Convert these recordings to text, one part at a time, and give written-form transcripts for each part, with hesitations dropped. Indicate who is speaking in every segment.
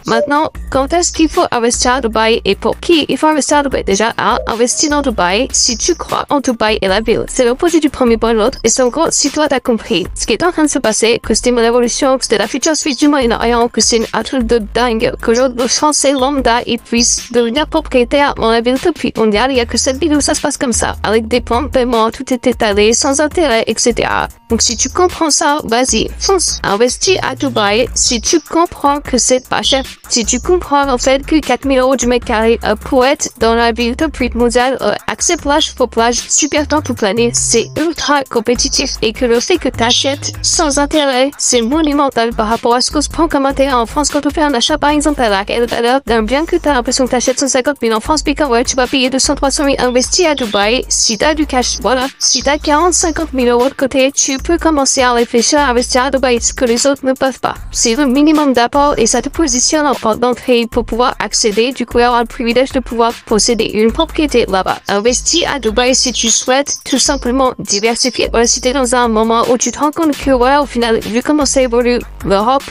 Speaker 1: Maintenant, quand est-ce qu'il faut investir à Dubaï et pour qui il faut investir à Dubaï? Déjà, investir dans Dubaï si tu crois en Dubaï et la ville. C'est l'opposé du premier point de l'autre. Et c'est en gros, si toi t'as compris ce qui est en train de se passer, que c'était une révolution, que c'était la future suite du Moyen-Orient, que c'est un truc de dingue, qu'aujourd'hui le Français lambda il puisse devenir propriétaire dans la ville depuis mondiale, il y a que cette ville où ça se passe comme ça, avec des plans de paiement, tout est étalé, sans intérêt, etc. Donc si tu comprends ça, vas-y, fonce, investis à Dubaï si tu comprends que c'est pas cher. Si tu comprends en fait que 4000 € du mètre carré pour être dans la ville depuis mondiale, accès plage, faux plage, super temps toute l'année, c'est ultra compétitif et que le fait que tu achètes sans intérêt, c'est monumental par rapport à ce qu'on se prend comme intérêt en France quand on fait un achat par exemple à la valeur d'un bien que tu as l'impression que tu achètes 150 000 en France, puis quand ouais, tu vas payer 200-300 000 investis à Dubaï, si tu as du cash, voilà, si tu as 40-50 000 € de côté, tu peux commencer à réfléchir à investir à Dubaï, ce que les autres ne peuvent pas. C'est le minimum d'apport et ça te positionne en porte d'entrée pour pouvoir accéder, du coup avoir le privilège de pouvoir posséder une propriété là-bas. Investis à Dubaï si tu souhaites tout simplement diversifier. Voilà, si tu es dans un moment où tu te rends compte que voilà, au final, vu comment ça évolue l'Europe,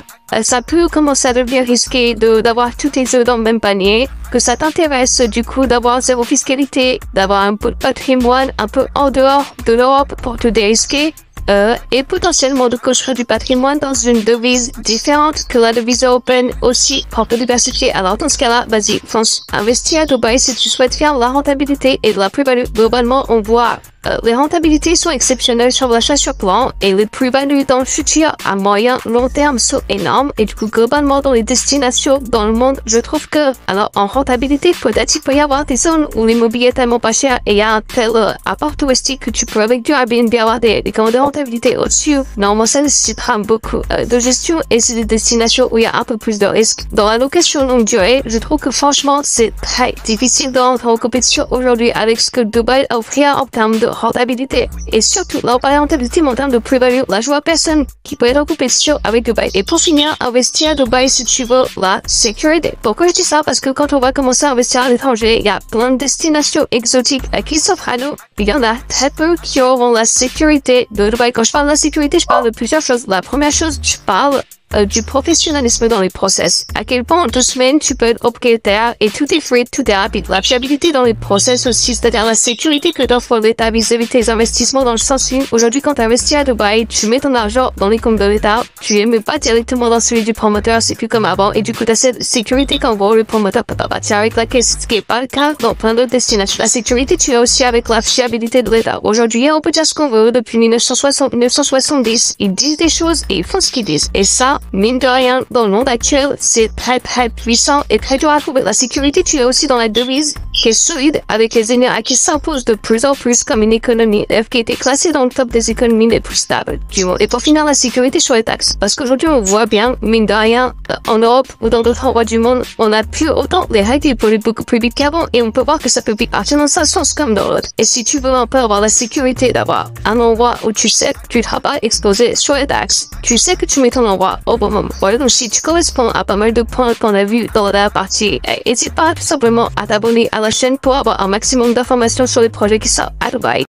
Speaker 1: ça peut commencer à devenir risqué d'avoir tous tes œufs dans le même panier, que ça t'intéresse du coup d'avoir zéro fiscalité, d'avoir un peu de patrimoine un peu en dehors de l'Europe pour te dérisquer. Et potentiellement de construire du patrimoine dans une devise différente que la devise européenne aussi pour te diversifier. Alors dans ce cas-là, vas-y, fonce. Investis à Dubaï si tu souhaites faire la rentabilité et de la plus-value. Globalement, on voit les rentabilités sont exceptionnelles sur l'achat sur plan et les plus-values dans le futur à moyen long terme sont énormes et du coup globalement dans les destinations dans le monde, je trouve que alors en rentabilité peut-être il peut y avoir des zones où l'immobilier est tellement pas cher et il y a un tel apport touristique que tu peux avec du Airbnb avoir des commandes de rentabilité au-dessus. Normalement ça nécessitera beaucoup de gestion et c'est des destinations où il y a un peu plus de risques. Dans la location longue durée, je trouve que franchement c'est très difficile de rentrer en compétition aujourd'hui avec ce que Dubaï offre en termes de rentabilité et surtout la rentabilité en termes de plus-value. Là je vois personne qui peut être en compétition avec Dubaï. Et pour finir, investir à Dubaï si tu veux la sécurité. Pourquoi je dis ça? Parce que quand on va commencer à investir à l'étranger, il y a plein de destinations exotiques qui s'offrent à nous. Il y en a très peu qui auront la sécurité de Dubaï. Quand je parle de la sécurité, je parle de plusieurs choses. La première chose, je parle du professionnalisme dans les process. À quel point en 2 semaines tu peux être propriétaire et tout est fluide, tout est rapide. La fiabilité dans les process aussi, c'est-à-dire la sécurité que t'offre l'État vis-à-vis de tes investissements dans le sens où aujourd'hui quand tu investis à Dubaï, tu mets ton argent dans les comptes de l'État, tu ne mets pas directement dans celui du promoteur, c'est plus comme avant et du coup tu as cette sécurité qu'en gros le promoteur peut pas partir avec la caisse, ce qui est pas le cas dans plein d'autres destinations. La sécurité tu as aussi avec la fiabilité de l'État. Aujourd'hui on peut dire ce qu'on veut depuis 1970, ils disent des choses et ils font ce qu'ils disent et ça mine de rien, dans le monde actuel, c'est très très puissant et très dur à trouver. La sécurité, tu es aussi dans la devise qui est solide avec les Émirats qui s'imposent de plus en plus comme une économie qui a été classée dans le top des économies les plus stables du monde. Et pour finir, la sécurité sur les taxes. Parce qu'aujourd'hui, on voit bien, mine de rien, en Europe ou dans d'autres endroits du monde, on n'a plus autant les règles pour aller beaucoup plus vite qu'avant et on peut voir que ça peut vite partir dans un sens comme dans l'autre. Et si tu veux un peu avoir la sécurité d'avoir un endroit où tu sais que tu ne seras pas exposé sur les taxes, tu sais que tu mets ton endroit au bon moment. Voilà, donc si tu corresponds à pas mal de points qu'on a vu dans la partie, n'hésite pas tout simplement à t'abonner à la chaîne pour avoir un maximum d'informations sur les projets qui sortent à Dubaï.